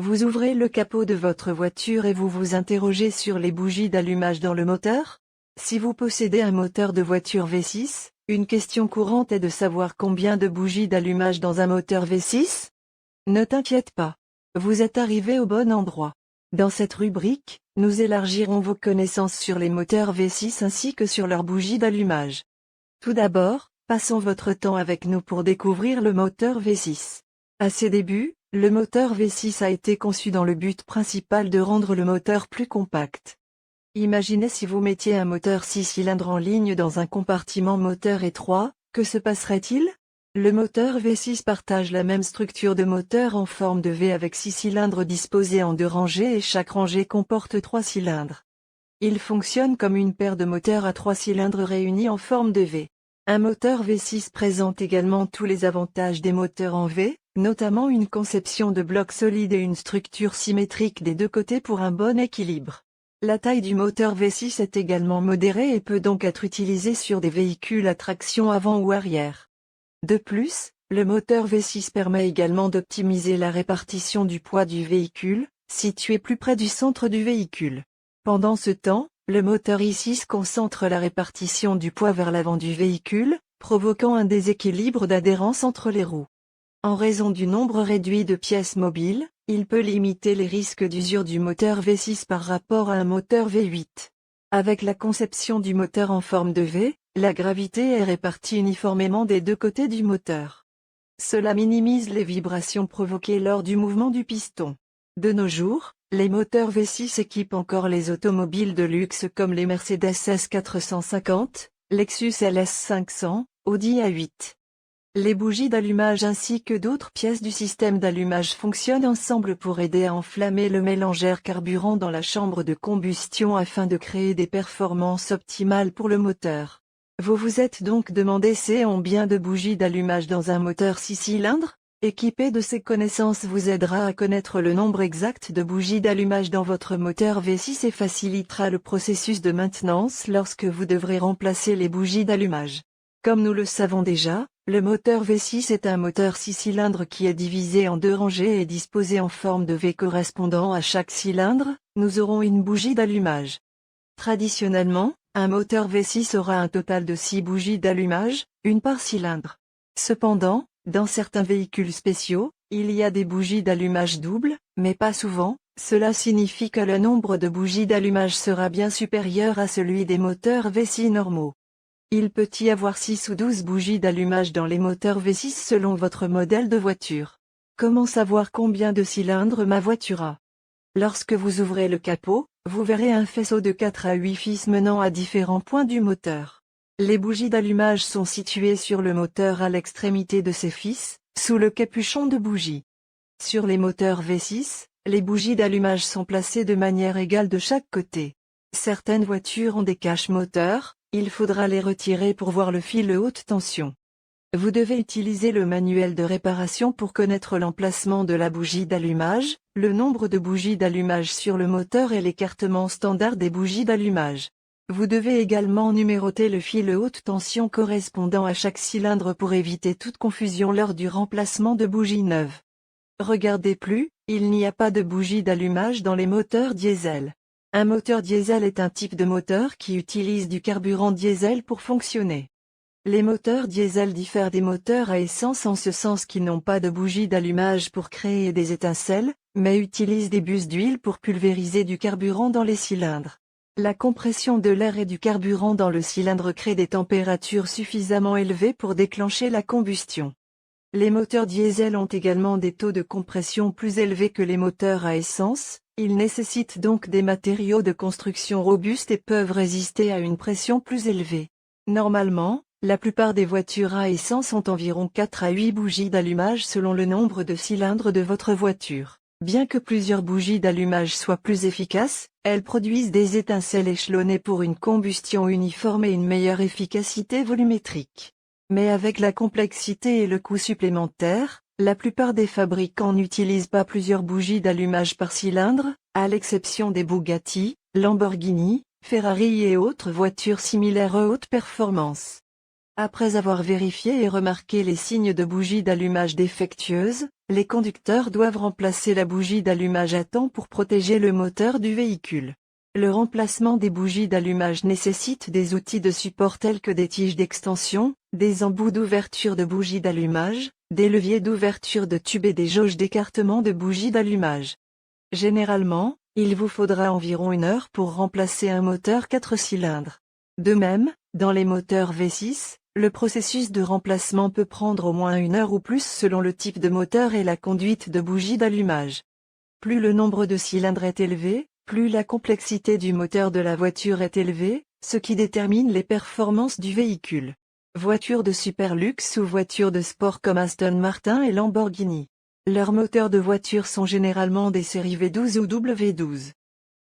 Vous ouvrez le capot de votre voiture et vous vous interrogez sur les bougies d'allumage dans le moteur? Si vous possédez un moteur de voiture V6, une question courante est de savoir combien de bougies d'allumage dans un moteur V6? Ne t'inquiète pas. Vous êtes arrivé au bon endroit. Dans cette rubrique, nous élargirons vos connaissances sur les moteurs V6 ainsi que sur leurs bougies d'allumage. Tout d'abord, passons votre temps avec nous pour découvrir le moteur V6. À ses débuts, le moteur V6 a été conçu dans le but principal de rendre le moteur plus compact. Imaginez si vous mettiez un moteur 6 cylindres en ligne dans un compartiment moteur étroit, que se passerait-il? Le moteur V6 partage la même structure de moteur en forme de V avec 6 cylindres disposés en 2 rangées et chaque rangée comporte 3 cylindres. Il fonctionne comme une paire de moteurs à 3 cylindres réunis en forme de V. Un moteur V6 présente également tous les avantages des moteurs en V, notamment une conception de bloc solide et une structure symétrique des deux côtés pour un bon équilibre. La taille du moteur V6 est également modérée et peut donc être utilisée sur des véhicules à traction avant ou arrière. De plus, le moteur V6 permet également d'optimiser la répartition du poids du véhicule, situé plus près du centre du véhicule. Pendant ce temps, le moteur I6 concentre la répartition du poids vers l'avant du véhicule, provoquant un déséquilibre d'adhérence entre les roues. En raison du nombre réduit de pièces mobiles, il peut limiter les risques d'usure du moteur V6 par rapport à un moteur V8. Avec la conception du moteur en forme de V, la gravité est répartie uniformément des deux côtés du moteur. Cela minimise les vibrations provoquées lors du mouvement du piston. De nos jours, les moteurs V6 équipent encore les automobiles de luxe comme les Mercedes S450, Lexus LS500, Audi A8. Les bougies d'allumage ainsi que d'autres pièces du système d'allumage fonctionnent ensemble pour aider à enflammer le mélangeur carburant dans la chambre de combustion afin de créer des performances optimales pour le moteur. Vous vous êtes donc demandé combien de bougies d'allumage dans un moteur 6 cylindres? Équipé de ces connaissances vous aidera à connaître le nombre exact de bougies d'allumage dans votre moteur V6 et facilitera le processus de maintenance lorsque vous devrez remplacer les bougies d'allumage. Comme nous le savons déjà, le moteur V6 est un moteur 6 cylindres qui est divisé en 2 rangées et disposé en forme de V correspondant à chaque cylindre, nous aurons une bougie d'allumage. Traditionnellement, un moteur V6 aura un total de 6 bougies d'allumage, une par cylindre. Cependant, dans certains véhicules spéciaux, il y a des bougies d'allumage doubles, mais pas souvent, cela signifie que le nombre de bougies d'allumage sera bien supérieur à celui des moteurs V6 normaux. Il peut y avoir 6 ou 12 bougies d'allumage dans les moteurs V6 selon votre modèle de voiture. Comment savoir combien de cylindres ma voiture a? Lorsque vous ouvrez le capot, vous verrez un faisceau de 4 à 8 fils menant à différents points du moteur. Les bougies d'allumage sont situées sur le moteur à l'extrémité de ces fils, sous le capuchon de bougie. Sur les moteurs V6, les bougies d'allumage sont placées de manière égale de chaque côté. Certaines voitures ont des caches moteurs, il faudra les retirer pour voir le fil haute tension. Vous devez utiliser le manuel de réparation pour connaître l'emplacement de la bougie d'allumage, le nombre de bougies d'allumage sur le moteur et l'écartement standard des bougies d'allumage. Vous devez également numéroter le fil haute tension correspondant à chaque cylindre pour éviter toute confusion lors du remplacement de bougies neuves. Regardez plus, il n'y a pas de bougie d'allumage dans les moteurs diesel. Un moteur diesel est un type de moteur qui utilise du carburant diesel pour fonctionner. Les moteurs diesel diffèrent des moteurs à essence en ce sens qu'ils n'ont pas de bougie d'allumage pour créer des étincelles, mais utilisent des bus d'huile pour pulvériser du carburant dans les cylindres. La compression de l'air et du carburant dans le cylindre crée des températures suffisamment élevées pour déclencher la combustion. Les moteurs diesel ont également des taux de compression plus élevés que les moteurs à essence, ils nécessitent donc des matériaux de construction robustes et peuvent résister à une pression plus élevée. Normalement, la plupart des voitures à essence ont environ 4 à 8 bougies d'allumage selon le nombre de cylindres de votre voiture. Bien que plusieurs bougies d'allumage soient plus efficaces, elles produisent des étincelles échelonnées pour une combustion uniforme et une meilleure efficacité volumétrique. Mais avec la complexité et le coût supplémentaire, la plupart des fabricants n'utilisent pas plusieurs bougies d'allumage par cylindre, à l'exception des Bugatti, Lamborghini, Ferrari et autres voitures similaires à haute performance. Après avoir vérifié et remarqué les signes de bougie d'allumage défectueuse, les conducteurs doivent remplacer la bougie d'allumage à temps pour protéger le moteur du véhicule. Le remplacement des bougies d'allumage nécessite des outils de support tels que des tiges d'extension, des embouts d'ouverture de bougies d'allumage, des leviers d'ouverture de tubes et des jauges d'écartement de bougies d'allumage. Généralement, il vous faudra environ 1 heure pour remplacer un moteur 4 cylindres. De même, dans les moteurs V6, le processus de remplacement peut prendre au moins 1 heure ou plus selon le type de moteur et la conduite de bougie d'allumage. Plus le nombre de cylindres est élevé, plus la complexité du moteur de la voiture est élevée, ce qui détermine les performances du véhicule. Voitures de super luxe ou voitures de sport comme Aston Martin et Lamborghini. Leurs moteurs de voiture sont généralement des séries V12 ou W12.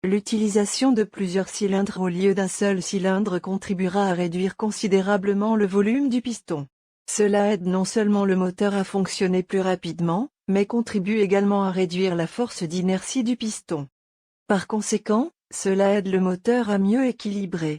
L'utilisation de plusieurs cylindres au lieu d'un seul cylindre contribuera à réduire considérablement le volume du piston. Cela aide non seulement le moteur à fonctionner plus rapidement, mais contribue également à réduire la force d'inertie du piston. Par conséquent, cela aide le moteur à mieux équilibrer